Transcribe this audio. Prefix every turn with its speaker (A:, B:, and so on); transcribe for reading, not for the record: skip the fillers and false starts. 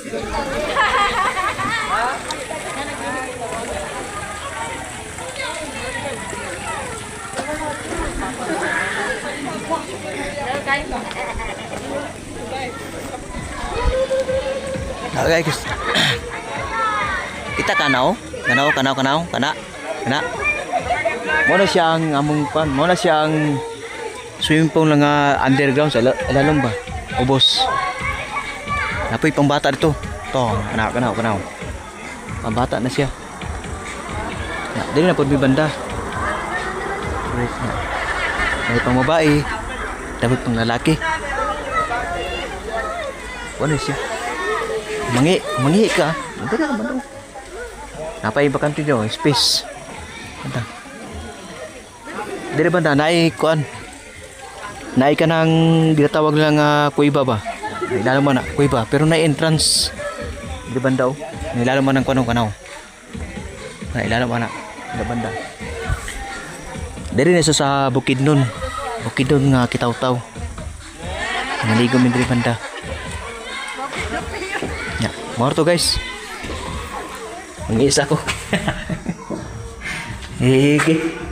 A: Okay, guys. Kita kanaw, kana. Mo na siyang among pan, mo na siyang swimming pool nga underground sa ilalom ba? Ubos. Napoy pambata dito. To, kanaw. Pambata na siya. Dili na pud may banda. May pang babae, dapat pang lalaki. Ano siya? Mangi ka. Hindi na naman daw. Napay bakante nyo, space. Anta. Dire banda, kuan. Naay ka ng ginatawag lang kuiba ba? Nailala mo na, kuiba. Pero na entrance. Dire banda o. Nailala mo ng kanaw. Nailala mo na. Dire banda. Dire na sa bukid nun. Bukid nun nga kitaw-taw. Naligo min dire banda. Ya, more to guys. Ang isa ko. Hige.